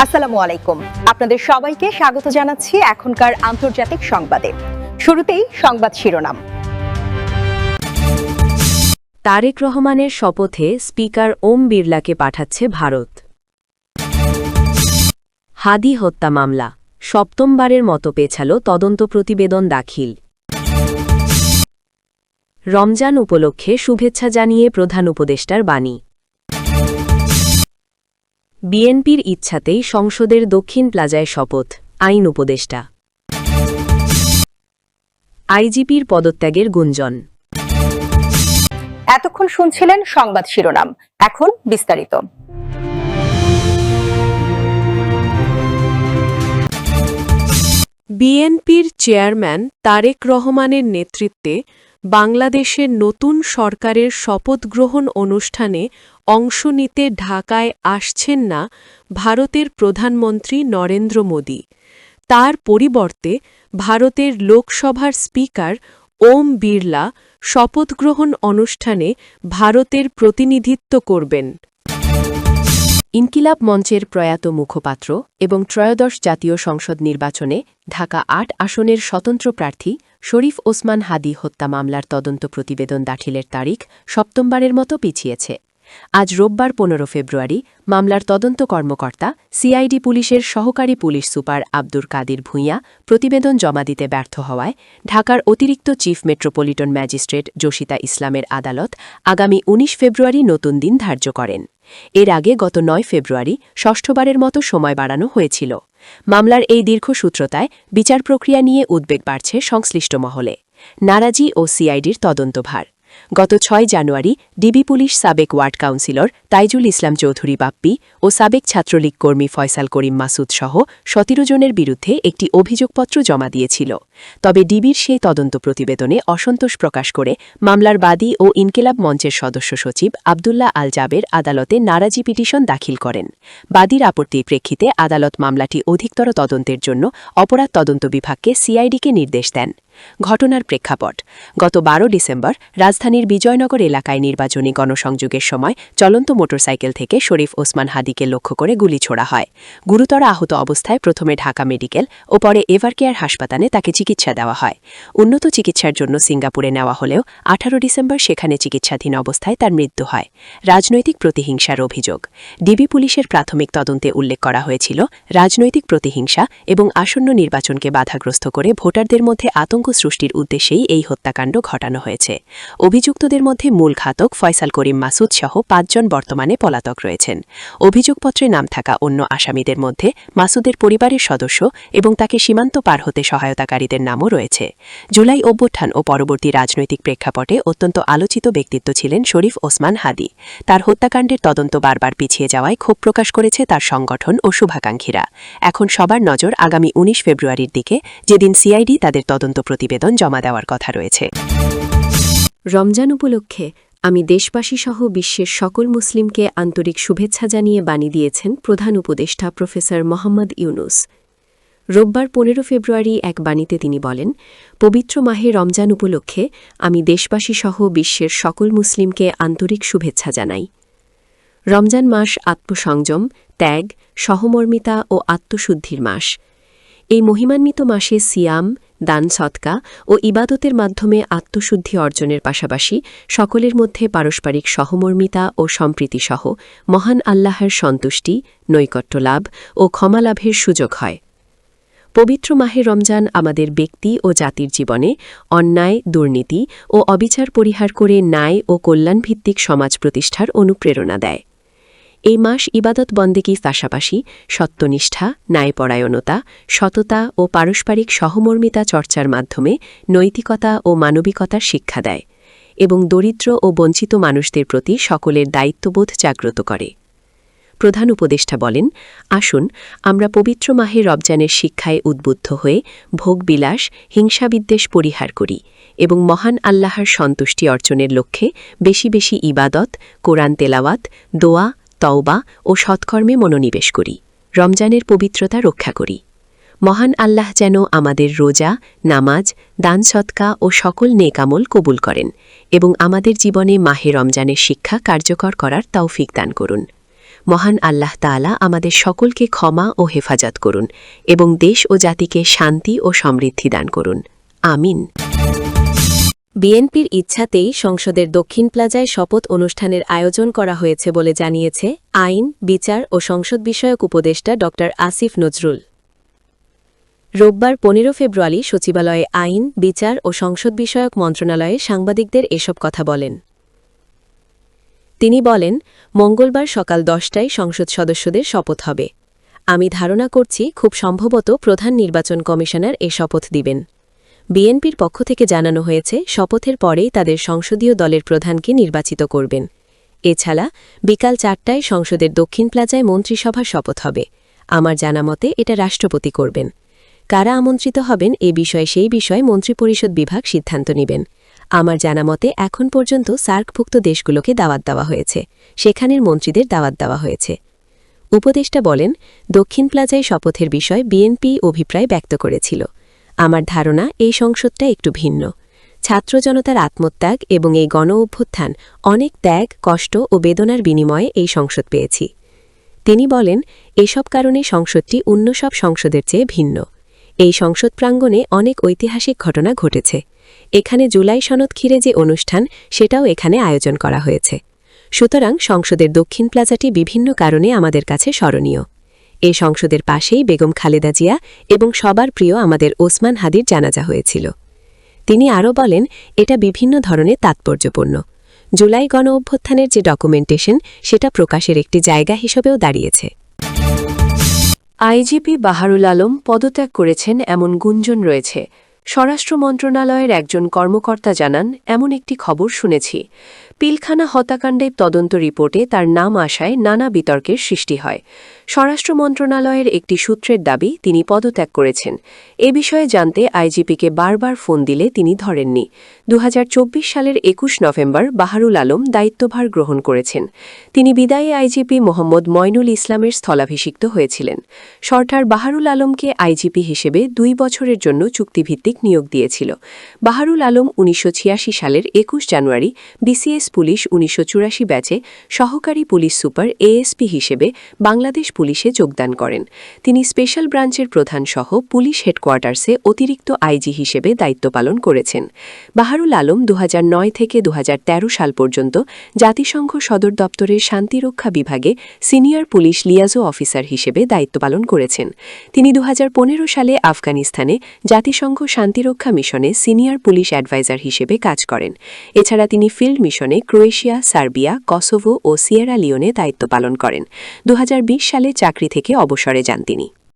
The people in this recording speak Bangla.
আসসালামু আলাইকুম। আপনাদের সবাইকে স্বাগত জানাচ্ছি এখনকার আন্তর্জাতিক সংবাদে। শুরুতেই সংবাদ শিরোনাম। তারেক রহমানের শপথে স্পিকার ওম বিড়লাকে পাঠাচ্ছে ভারত। হাদি হত্যা মামলা সপ্তমবারের মতো পেছাল তদন্ত প্রতিবেদন দাখিল। রমজান উপলক্ষে শুভেচ্ছা জানিয়ে প্রধান উপদেষ্টার বাণী। বিএনপির ইচ্ছাতেই সংসদের দক্ষিণ প্লাজায় শপথ, আইন উপদেষ্টা। আইজিপির পদত্যাগের গুঞ্জন। এতক্ষণ শুনছিলেন সংবাদ শিরোনাম, এখন বিস্তারিত। বিএনপির চেয়ারম্যান তারেক রহমানের নেতৃত্বে বাংলাদেশের নতুন সরকারের শপথ গ্রহণ অনুষ্ঠানে অংশ নিতে ঢাকায় আসছেন না ভারতের প্রধানমন্ত্রী নরেন্দ্র মোদি। তার পরিবর্তে ভারতের লোকসভার স্পিকার ওম বিড়লা শপথ গ্রহণ অনুষ্ঠানে ভারতের প্রতিনিধিত্ব করবেন। ইনকিলাব মঞ্চের প্রয়াত মুখপাত্র এবং ত্রয়োদশ জাতীয় সংসদ নির্বাচনে ঢাকা ৮ আসনের স্বতন্ত্র প্রার্থী শরীফ ওসমান হাদি হত্যা মামলার তদন্ত প্রতিবেদন দাখিলের তারিখ সপ্তমবারের মতো পিছিয়েছে। আজ রোববার ১৫ ফেব্রুয়ারি মামলার তদন্ত কর্মকর্তা সিআইডি পুলিশের সহকারী পুলিশ সুপার আব্দুর কাদির ভূঁইয়া প্রতিবেদন জমা দিতে ব্যর্থ হওয়ায় ঢাকার অতিরিক্ত চিফ মেট্রোপলিটন ম্যাজিস্ট্রেট জসিতা ইসলামের আদালত আগামী ১৯ ফেব্রুয়ারি নতুন দিন ধার্য করেন। এর আগে গত ৯ ফেব্রুয়ারি ষষ্ঠবারের মতো সময় বাড়ানো হয়েছিল। মামলার এই দীর্ঘসূত্রতায় বিচার প্রক্রিয়া নিয়ে উদ্বেগ বাড়ছে সংশ্লিষ্ট মহলে। নারাজি ও সিআইডির তদন্তভার। গত ৬ জানুয়ারি ডিবি পুলিশ সাবেক ওয়ার্ড কাউন্সিলর তাইজুল ইসলাম চৌধুরী বাপ্পি ও সাবেক ছাত্রলীগ কর্মী ফয়সাল করিম মাসুদ সহ ১৭ জনের বিরুদ্ধে একটি অভিযোগপত্র জমা দিয়েছিল। তবে ডিবির সেই তদন্ত প্রতিবেদনে অসন্তোষ প্রকাশ করে মামলার বাদী ও ইনকিলাব মঞ্চের সদস্য সচিব আবদুল্লাহ আল জাবের আদালতে নারাজি পিটিশন দাখিল করেন। বাদীর আপত্তির প্রেক্ষিতে আদালত মামলাটি অধিকতর তদন্তের জন্য অপরাধ তদন্ত বিভাগকে সিআইডিকে নির্দেশ দেন। ঘটনার প্রেক্ষাপট: গত ১২ ডিসেম্বর রাজধানীর বিজয়নগর এলাকায় নির্বাচনী গণসংযোগের সময় চলন্ত মোটরসাইকেল থেকে শরীফ ওসমান হাদিকে লক্ষ্য করে গুলি ছোড়া হয়। গুরুতর আহত অবস্থায় প্রথমে ঢাকা মেডিকেল ও পরে এভারকেয়ার হাসপাতালে তাকে চিকিৎসা দেওয়া হয়। উন্নত চিকিৎসার জন্য সিঙ্গাপুরে নেওয়া হলেও ১৮ ডিসেম্বর সেখানে চিকিৎসাধীন অবস্থায় তার মৃত্যু হয়। রাজনৈতিক প্রতিহিংসার অভিযোগ। ডিবি পুলিশের প্রাথমিক তদন্তে উল্লেখ করা হয়েছিল, রাজনৈতিক প্রতিহিংসা এবং আসন্ন নির্বাচনকে বাধাগ্রস্ত করে ভোটারদের মধ্যে আতঙ্ক সৃষ্টির উদ্দেশ্যেই এই হত্যাকাণ্ড ঘটানো হয়েছে। অভিযুক্তদের মধ্যে মূল ঘাতক ফয়সাল করিম মাসুদ সহ ৫ জন বর্তমানে পলাতক রয়েছেন। অভিযোগপত্রে নাম থাকা অন্য আসামিদের মধ্যে মাসুদের পরিবারের সদস্য এবং তাকে সীমান্ত পার হতে সহায়তাকারীদের নামও রয়েছে। জুলাই অভ্যুত্থান ও পরবর্তী রাজনৈতিক প্রেক্ষাপটে অত্যন্ত আলোচিত ব্যক্তিত্ব ছিলেন শরীফ ওসমান হাদি। তার হত্যাকাণ্ডের তদন্ত বারবার পিছিয়ে যাওয়ায় ক্ষোভ প্রকাশ করেছে তার সংগঠন ও শুভাকাঙ্ক্ষীরা। এখন সবার নজর আগামী ১৯ ফেব্রুয়ারির দিকে, যেদিন সিআইডি তাদের তদন্ত প্রতিবেদন জমা দেওয়ার কথা রয়েছে। রমজান উপলক্ষে আমি দেশবাসীসহ বিশ্বের সকল মুসলিমকে আন্তরিক শুভেচ্ছা জানিয়ে বাণী দিয়েছেন প্রধান উপদেষ্টা প্রফেসর মোহাম্মদ ইউনুস। রোববার ১৫ ফেব্রুয়ারি এক বাণীতে তিনি বলেন, পবিত্র মাহে রমজান উপলক্ষে আমি দেশবাসীসহ বিশ্বের সকল মুসলিমকে আন্তরিক শুভেচ্ছা জানাই। রমজান মাস আত্মসংযম, ত্যাগ, সহমর্মিতা ও আত্মশুদ্ধির মাস। এই মহিমান্বিত মাসে সিয়াম, দান সৎকা ও ইবাদতের মাধ্যমে আত্মশুদ্ধি অর্জনের পাশাপাশি সকলের মধ্যে পারস্পরিক সহমর্মিতা ও সম্প্রীতিসহ মহান আল্লাহর সন্তুষ্টি, নৈকট্য লাভ ও ক্ষমা লাভের সুযোগ হয়। পবিত্র মাহে রমজান আমাদের ব্যক্তি ও জাতির জীবনে অন্যায়, দুর্নীতি ও অবিচার পরিহার করে ন্যায় ও কল্যাণভিত্তিক সমাজ প্রতিষ্ঠার অনুপ্রেরণা দেয়। এই মাস ইবাদত বন্দেগীর পাশাপাশি সত্যনিষ্ঠা, ন্যায়পরায়ণতা, সততা ও পারস্পরিক সহমর্মিতা চর্চার মাধ্যমে নৈতিকতা ও মানবিকতার শিক্ষা দেয় এবং দরিদ্র ও বঞ্চিত মানুষদের প্রতি সকলের দায়িত্ববোধ জাগ্রত করে। প্রধান উপদেষ্টা বলেন, আসুন আমরা পবিত্র মাহে রমজানের শিক্ষায় উদ্বুদ্ধ হয়ে ভোগবিলাস, হিংসাবিদ্বেষ পরিহার করি এবং মহান আল্লাহর সন্তুষ্টি অর্জনের লক্ষ্যে বেশি বেশি ইবাদত, কোরআন তেলাওয়াত, দোয়া, তওবা ও সৎকর্মে মনোনিবেশ করি। রমজানের পবিত্রতা রক্ষা করি। মহান আল্লাহ যেন আমাদের রোজা, নামাজ, দান সৎকা ও সকল নেক আমল কবুল করেন এবং আমাদের জীবনে মাহে রমজানের শিক্ষা কার্যকর করার তৌফিক দান করুন। মহান আল্লাহ তাআলা আমাদের সকলকে ক্ষমা ও হেফাজত করুন এবং দেশ ও জাতিকে শান্তি ও সমৃদ্ধি দান করুন। আমিন। বিএনপির ইচ্ছাতেই সংসদের দক্ষিণ প্লাজায় শপথ অনুষ্ঠানের আয়োজন করা হয়েছে বলে জানিয়েছে আইন, বিচার ও সংসদ বিষয়ক উপদেষ্টা ড আসিফ নজরুল। রোববার ১৫ ফেব্রুয়ারি সচিবালয়ে আইন, বিচার ও সংসদ বিষয়ক মন্ত্রণালয়ে সাংবাদিকদের এসব কথা বলেন। তিনি বলেন, মঙ্গলবার সকাল ১০টায় সংসদ সদস্যদের শপথ হবে। আমি ধারণা করছি খুব সম্ভবত প্রধান নির্বাচন কমিশনার এ শপথ দিবেন। বিএনপির পক্ষ থেকে জানানো হয়েছে শপথের পরেই তাদের সংসদীয় দলের প্রধানকে নির্বাচিত করবেন। এছাড়া বিকাল ৪টায় সংসদের দক্ষিণ প্লাজায় মন্ত্রিসভার শপথ হবে। আমার জানামতে এটা রাষ্ট্রপতি করবেন। কারা আমন্ত্রিত হবেন এ বিষয়ে সেই বিষয়ে মন্ত্রিপরিষদ বিভাগ সিদ্ধান্ত নেবেন। আমার জানামতে এখন পর্যন্ত সার্কভুক্ত দেশগুলোকে দাওয়াত দেওয়া হয়েছে, সেখানের মন্ত্রীদের দাওয়াত দেওয়া হয়েছে। উপদেষ্টা বলেন, দক্ষিণ প্লাজায় শপথের বিষয়ে বিএনপি অভিপ্রায় ব্যক্ত করেছিল। আমার ধারণা এই সংসদটা একটু ভিন্ন। ছাত্র জনতার আত্মত্যাগ এবং এই গণ অভ্যুত্থান অনেক ত্যাগ, কষ্ট ও বেদনার বিনিময়ে এই সংসদ পেয়েছি। তিনি বলেন, এসব কারণে সংসদটি অন্য সব সংসদের চেয়ে ভিন্ন। এই সংসদ প্রাঙ্গণে অনেক ঐতিহাসিক ঘটনা ঘটেছে। এখানে জুলাই সনদ ঘিরে যে অনুষ্ঠান, সেটাও এখানে আয়োজন করা হয়েছে। সুতরাং সংসদের দক্ষিণ প্লাজাটি বিভিন্ন কারণে আমাদের কাছে স্মরণীয়। এ সংসদের পাশেই বেগম খালেদা জিয়া এবং সবার প্রিয় আমাদের ওসমান হাদির জানাজা হয়েছিল। তিনি আরও বলেন, এটা বিভিন্ন ধরনের তাৎপর্যপূর্ণ। জুলাই গণ অভ্যুত্থানের যে ডকুমেন্টেশন, সেটা প্রকাশের একটি জায়গা হিসেবেও দাঁড়িয়েছে। আইজিপি বাহারুল আলম পদত্যাগ করেছেন এমন গুঞ্জন রয়েছে। স্বরাষ্ট্র মন্ত্রণালয়ের একজন কর্মকর্তা জানান, এমন একটি খবর শুনেছি। পিলখানা হত্যাকাণ্ডে তদন্ত রিপোর্টে তার নাম আসায় নানা বিতর্কের সৃষ্টি হয়। স্বরাষ্ট্র মন্ত্রণালয়ের একটি সূত্রের দাবি, তিনি পদত্যাগ করেছেন। এ বিষয়ে জানতে আইজিপিকে বারবার ফোন দিলে তিনি ধরেননি। ২০২৪ সালের ২১ নভেম্বর বাহারুল আলম দায়িত্বভার গ্রহণ করেছেন। তিনি বিদায়ী আইজিপি মোহাম্মদ ময়নুল ইসলামের স্থলাভিষিক্ত হয়েছিলেন। সরকার বাহারুল আলমকে আইজিপি হিসেবে ২ বছরের জন্য চুক্তিভিত্তিক নিয়োগ দিয়েছিল। বাহারুল আলম ১৯৮৬ সালের ২১ জানুয়ারি বিসিএস পুলিশ ১৯৮৪ ব্যাচে সহকারী পুলিশ সুপার এএসপি হিসেবে বাংলাদেশ পুলিশে যোগদান করেন। তিনি স্পেশাল ব্রাঞ্চের প্রধান সহ পুলিশ হেডকোয়ার্টার্সে অতিরিক্ত আইজি হিসেবে দায়িত্ব পালন করেছেন। বাহারুল আলম ২০০৯ থেকে ২০১৩ সাল পর্যন্ত জাতিসংঘ সদর দপ্তরের শান্তিরক্ষা বিভাগে সিনিয়র পুলিশ লিয়াজো অফিসার হিসেবে দায়িত্ব পালন করেছেন। তিনি ২০১৫ সালে আফগানিস্তানে জাতিসংঘ শান্তিরক্ষা মিশনে সিনিয়র পুলিশ অ্যাডভাইজার হিসেবে কাজ করেন। এছাড়া তিনি ফিল্ড মিশনে ক্রোয়েশিয়া, সার্বিয়া, কসোভো ও সিয়েরা লিওনে দায়িত্ব পালন করেন। ২০২০ সালে চাকরি থেকে অবসরে যান তিনি।